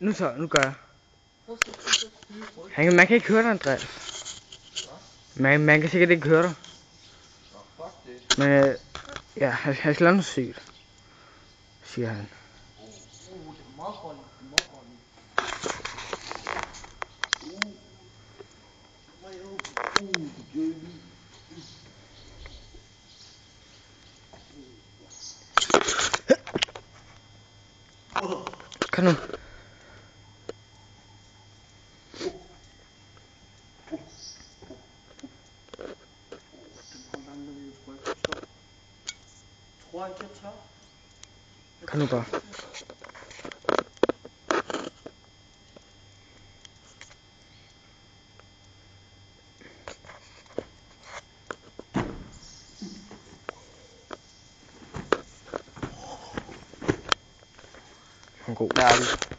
Nu gør jeg. Man kan ikke høre dig, Andreas. Man kan sikkert ikke høre dig. Men ja, han skal lave noget sygt, siger han. Kom nu. Kom nu bare. God.